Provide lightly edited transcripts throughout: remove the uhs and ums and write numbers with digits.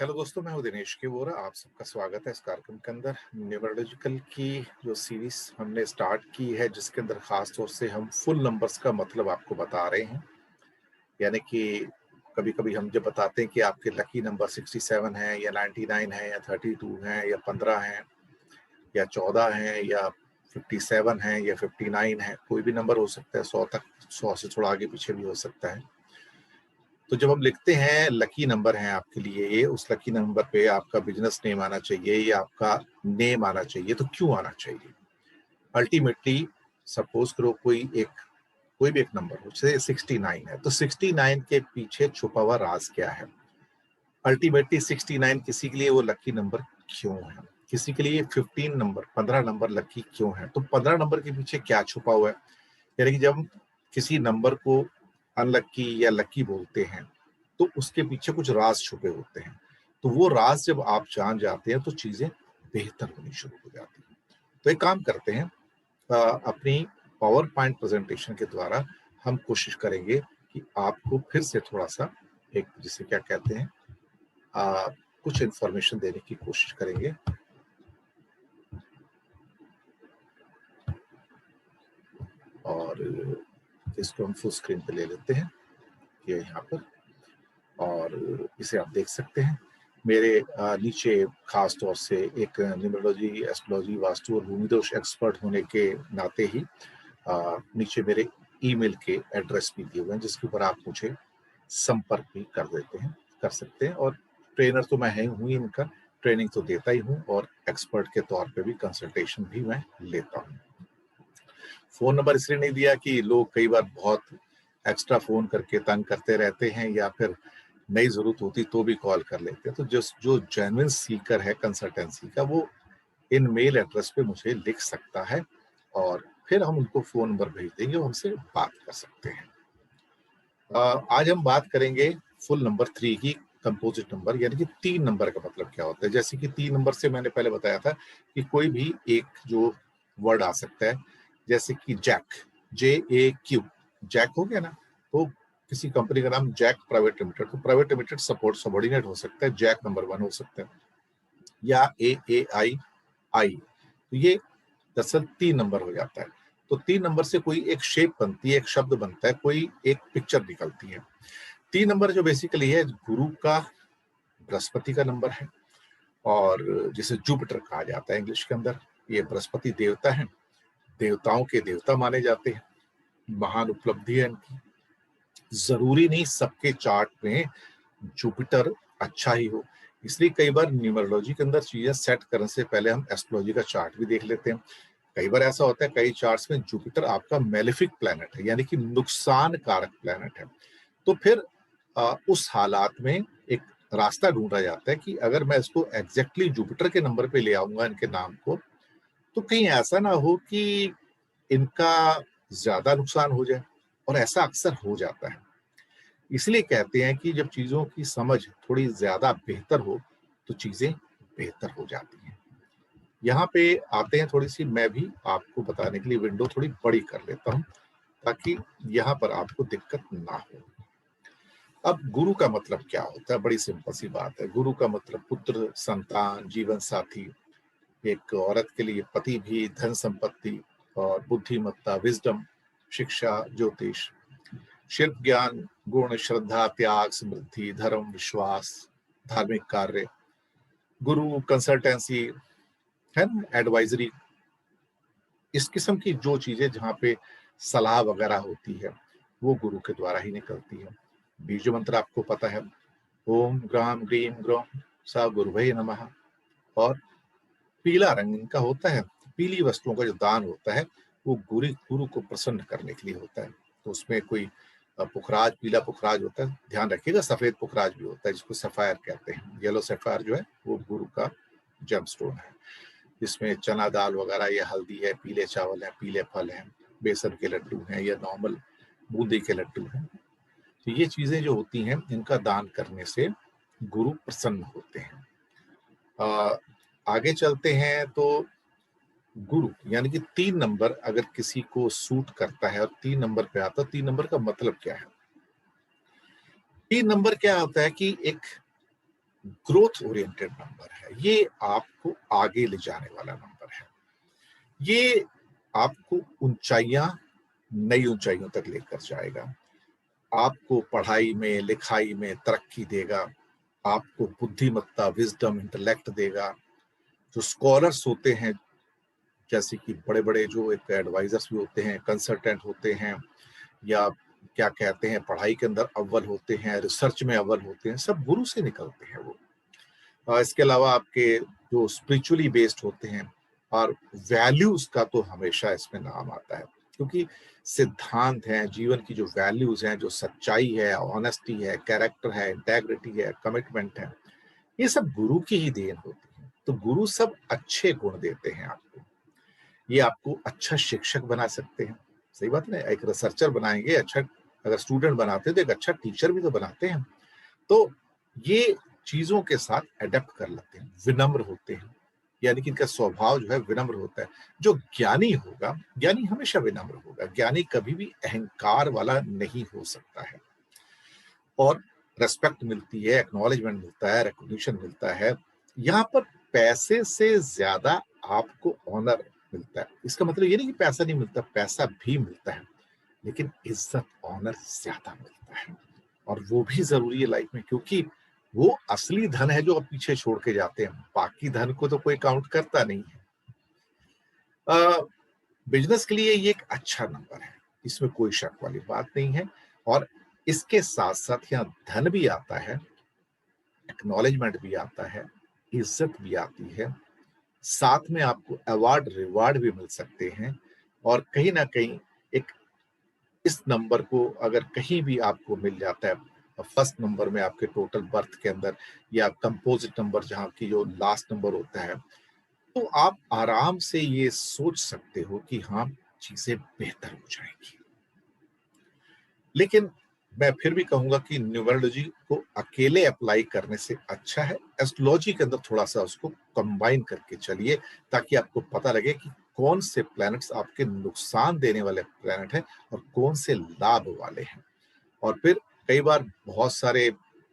Hello दोस्तों, मैं हूं दिनेश के वोरा। आप सबका स्वागत है इस कार्यक्रम के अंदर। न्यूमरोलॉजिकल की जो सीरीज हमने स्टार्ट की है, जिसके अंदर खास तौर से हम फुल नंबर्स का मतलब आपको बता रहे हैं। यानी कि कभी कभी हम जब बताते हैं कि आपके लकी नंबर 67 है या 99 है या 32 है या 15 है या 14 है या 57 है या 59 है, कोई भी नंबर हो सकता है। 100 तक, 100 से थोड़ा आगे पीछे भी हो सकता है। तो जब हम लिखते हैं लकी नंबर है आपके लिए ये, उस लकी नंबर पे आपका बिजनेस नेम आना चाहिए या आपका नेम आना चाहिए। तो क्यों आना चाहिए? अल्टीमेटली सपोज करो कोई भी एक नंबर हो, जैसे 69 है, तो 69 के पीछे छुपा हुआ राज क्या है? अल्टीमेटली 69 किसी के लिए वो लकी नंबर क्यों है? किसी के लिए 15 नंबर, 15 नंबर लकी क्यों है? तो 15 नंबर के पीछे क्या छुपा हुआ है? यानी कि जब हम किसी नंबर को अनलक्की या लकी बोलते हैं, तो उसके पीछे कुछ राज छुपे होते हैं। तो वो राज जब आप जान जाते हैं तो चीजें बेहतर होनी शुरू हो जाती हैं। तो एक काम करते हैं, अपनी पावर पॉइंट प्रेजेंटेशन के द्वारा हम कोशिश करेंगे कि आपको फिर से थोड़ा सा एक, जिसे क्या कहते हैं, आ, कुछ इंफॉर्मेशन देने की कोशिश करेंगे। और इसको हम फुल स्क्रीन पे ले लेते हैं, ये यहाँ पर, और इसे आप देख सकते हैं। मेरे नीचे खास तौर से एक न्यूमरोलॉजी, एस्ट्रोलॉजी, वास्तु और भूमिदोष एक्सपर्ट होने के नाते ही नीचे मेरे ईमेल के एड्रेस भी दिए हुए हैं, जिसके ऊपर आप मुझे संपर्क भी कर सकते हैं। और ट्रेनर तो मैं हूँ ही, इनका ट्रेनिंग तो देता ही हूँ, और एक्सपर्ट के तौर पे भी कंसल्टेशन भी मैं लेता हूँ। फोन नंबर इसलिए नहीं दिया कि लोग कई बार बहुत एक्स्ट्रा फोन करके तंग करते रहते हैं, या फिर नई जरूरत होती तो भी कॉल कर लेते हैं। तो जो जेन्युइन सीकर है कंसल्टेंसी का, वो इन मेल एड्रेस पे मुझे लिख सकता है, और फिर हम उनको फोन नंबर भेज देंगे, वो हमसे बात कर सकते हैं। आज हम बात करेंगे फुल नंबर 3 की, कंपोजिट नंबर, यानी कि 3 नंबर का मतलब क्या होता है। जैसे कि 3 नंबर से मैंने पहले बताया था कि कोई भी एक जो वर्ड आ सकता है, जैसे कि जैक, JAQ, जैक हो गया ना। तो किसी कंपनी का नाम जैक प्राइवेट लिमिटेड, तो प्राइवेट लिमिटेड सपोर्ट सबॉर्डिनेट हो सकता है, जैक नंबर 1 हो सकता है, या AAI। तो ये दरअसल 3 नंबर हो जाता है। तो 3 नंबर से कोई एक शेप बनती है, एक शब्द बनता है, कोई एक पिक्चर निकलती है। 3 नंबर जो बेसिकली है, गुरु का, बृहस्पति का नंबर है, और जिसे जुपिटर कहा जाता है इंग्लिश के अंदर। ये बृहस्पति देवता है, देवताओं के देवता माने जाते हैं, महान उपलब्धि है इनकी। जरूरी नहीं सबके चार्ट में जुपिटर अच्छा ही हो, इसलिए कई बार न्यूमरोलॉजी के अंदर चीजें सेट करने से पहले हम एस्ट्रोलॉजी का चार्ट भी देख लेते हैं। कई बार ऐसा होता है, कई चार्ट्स में जुपिटर आपका मेलेफिक प्लैनेट है, यानी कि नुकसान कारक प्लैनेट है। तो फिर उस हालात में एक रास्ता ढूंढा जाता है कि अगर मैं इसको एग्जैक्टली जुपिटर के नंबर पे ले आऊंगा इनके नाम को, तो कहीं ऐसा ना हो कि इनका ज्यादा नुकसान हो जाए, और ऐसा अक्सर हो जाता है। इसलिए कहते हैं कि जब चीजों की समझ थोड़ी ज्यादा बेहतर हो, तो चीजें बेहतर हो जाती हैं। यहाँ पे आते हैं, थोड़ी सी मैं भी आपको बताने के लिए विंडो थोड़ी बड़ी कर लेता हूँ, ताकि यहाँ पर आपको दिक्कत ना हो। अब गुरु का मतलब क्या होता है? बड़ी सिंपल सी बात है। गुरु का मतलब पुत्र, संतान, जीवन साथी। एक औरत के लिए पति भी, धन संपत्ति और बुद्धिमत्ता, विजडम, शिक्षा, ज्योतिष, शिल्प, ज्ञान, गुण, श्रद्धा, त्याग, समृद्धि, धर्म, विश्वास, धार्मिक कार्य। गुरु कंसल्टेंसी है ना, एडवाइजरी, इस किस्म की जो चीजें जहाँ पे सलाह वगैरह होती है, वो गुरु के द्वारा ही निकलती है। बीज मंत्र आपको पता है, ओम ग्राम ग्रीम ग्रोम सा गुरुवे नमः। और पीला रंग इनका होता है। पीली वस्तुओं का जो दान होता है, वो गुरु गुरु को प्रसन्न करने के लिए होता है। तो उसमें कोई पुखराज, पीला पुखराज होता है, ध्यान रखिएगा। सफेद पुखराज भी होता है, जिसको सफायर कहते हैं। येलो सफायर जो है वो गुरु का जेमस्टोन है। जिसमें चना दाल वगैरह, या हल्दी है, पीले चावल है, पीले फल हैं, बेसन के लड्डू हैं, या नॉर्मल बूंदी के लड्डू हैं। तो ये चीजें जो होती हैं, इनका दान करने से गुरु प्रसन्न होते हैं। आगे चलते हैं तो गुरु यानी कि 3 नंबर अगर किसी को सूट करता है और 3 नंबर पे आता है, 3 नंबर का मतलब क्या है? 3 नंबर क्या होता है कि एक ग्रोथ ओरिएंटेड नंबर है, ये आपको आगे ले जाने वाला नंबर है। ये आपको ऊंचाइयां, नई ऊंचाइयों तक लेकर जाएगा। आपको पढ़ाई में, लिखाई में तरक्की देगा। आपको बुद्धिमत्ता, विजडम, इंटेलेक्ट देगा। जो स्कॉलर्स होते हैं, जैसे कि बड़े-बड़े जो एक एडवाइजर्स भी होते हैं, कंसल्टेंट होते हैं, या क्या कहते हैं, पढ़ाई के अंदर अव्वल होते हैं, रिसर्च में अव्वल होते हैं, सब गुरु से निकलते हैं वो। इसके अलावा आपके जो स्पिरिचुअली बेस्ड होते हैं, और वैल्यूज का तो हमेशा इसमें नाम आता है, क्योंकि सिद्धांत हैं, जीवन की जो वैल्यूज हैं, जो सच्चाई है, ऑनेस्टी है, कैरेक्टर है, इंटेग्रिटी है, कमिटमेंट है, ये सब गुरु की ही देन होती है। तो गुरु सब अच्छे गुण देते हैं आपको। ये आपको अच्छा शिक्षक बना सकते हैं, सही बात है ना? एक रिसर्चर बनाएंगे, अच्छा अगर स्टूडेंट बनाते हैं तो एक अच्छा टीचर भी तो बनाते हैं। तो ये चीज़ों के साथ एडॉप्ट कर लेते हैं, विनम्र होते हैं, यानी कि इनका स्वभाव जो है विनम्र होता है। जो ज्ञानी होगा, ज्ञानी हमेशा विनम्र होगा, ज्ञानी कभी भी अहंकार वाला नहीं हो सकता है। और रिस्पेक्ट मिलती है, एक्नॉलेजमेंट मिलता है, रिकॉग्निशन मिलता है। यहाँ पर पैसे से ज़्यादा आपको ऑनर मिलता है। इसका मतलब ये नहीं कि पैसा नहीं मिलता, पैसा भी मिलता है, लेकिन इज़्ज़त, ऑनर ज़्यादा मिलता है। और वो भी ज़रूरी है लाइफ में, क्योंकि वो असली धन है जो आप पीछे छोड़ के जाते हैं। बाकी धन को तो कोई काउंट करता नहीं है। अ, बिज़नेस के लिए ये एक अच्छा नंबर है, इसमें कोई शक वाली बात नहीं है। और इसके साथ-साथ यहाँ धन भी आता है, एक्नॉलेजमेंट भी आता है, इज़्ज़त भी आती है, साथ में आपको अवार्ड, रिवार्ड भी मिल सकते हैं। और कहीं न कहीं एक इस नंबर को अगर कहीं भी आपको मिल जाता है, फर्स्ट नंबर में आपके टोटल बर्थ के अंदर, या कंपोजिट नंबर जहाँ की जो लास्ट नंबर होता है, तो आप आराम से ये सोच सकते हो कि हाँ, चीज़ें बेहतर हो जाएँगी। लेकिन मैं फिर भी कहूँगा कि न्यूमरोलॉजी को अकेले अप्लाई करने से अच्छा है, एस्ट्रोलॉजी के अंदर थोड़ा-सा उसको कंबाइन करके चलिए, ताकि आपको पता लगे कि कौन से प्लैनेट्स आपके नुकसान देने वाले प्लैनेट हैं और कौन से लाभ वाले हैं। और फिर कई बार बहुत सारे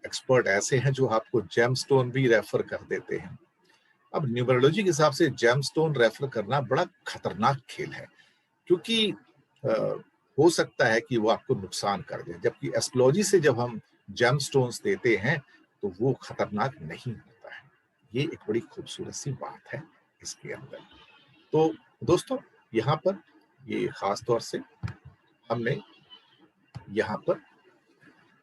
एक्सपर्ट ऐसे हैं जो आपको जेमस्टोन भी रेफर कर देते हैं। अब न्यूमरोलॉजी के हिसाब से जेमस्टोन रेफर करना बड़ा खतरनाक खेल है, क्योंकि अ, हो सकता है कि वो आपको नुकसान कर दें, जबकि एस्ट्रोलॉजी से जब हम जेमस्टोन्स देते हैं, तो वो खतरनाक नहीं होता है। ये एक बड़ी खूबसूरत सी बात है इसके अंदर। तो दोस्तों, यहाँ पर ये खास तौर से हमने यहाँ पर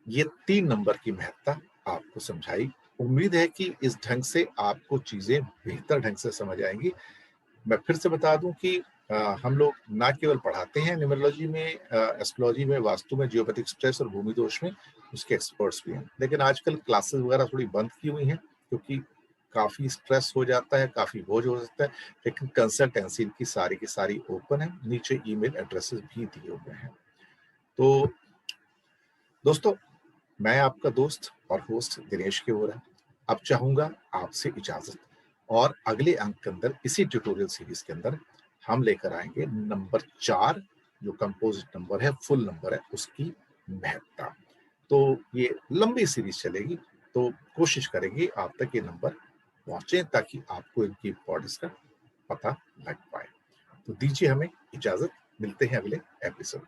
ये 3 नंबर की महत्ता आपको समझाई। उम्मीद है कि इस ढंग से आपको चीज़ें बेहतर ढंग से समझ आएँगी। मैं फिर से बता दूं कि हम लोग ना केवल पढ़ाते हैं न्यूमरोलॉजी में, एस्ट्रोलॉजी में, वास्तु में, जियोपैथिक स्ट्रेस और भूमि दोष में, उसके एक्सपर्ट्स भी हैं। लेकिन आजकल क्लासेस वगैरह थोड़ी बंद की हुई हैं, क्योंकि काफ़ी स्ट्रेस हो जाता है, काफ़ी बोझ हो जाता है। लेकिन कंसल्टेंसी इनकी सारी की सारी ओपन है, नीचे ईमेल एड्रेसेस भी दिए हुए हैं। तो दोस्तों, मैं आपका दोस्त और होस्ट दिनेश केवरा अब चाहूंगा आपसे इजाजत, और अगले अंक के अंदर, इसी ट्यूटोरियल सीरीज के अंदर, हम लेकर आएंगे नंबर 4, जो कंपोजिट नंबर है, फुल नंबर है, उसकी महत्ता। तो ये लंबी सीरीज चलेगी, तो कोशिश करेंगे आप तक ये नंबर पहुंचे, ताकि आपको इनकी इंपॉर्टेंस का पता लग पाए। तो दीजिए हमें इजाजत, मिलते हैं अगले एपिसोड।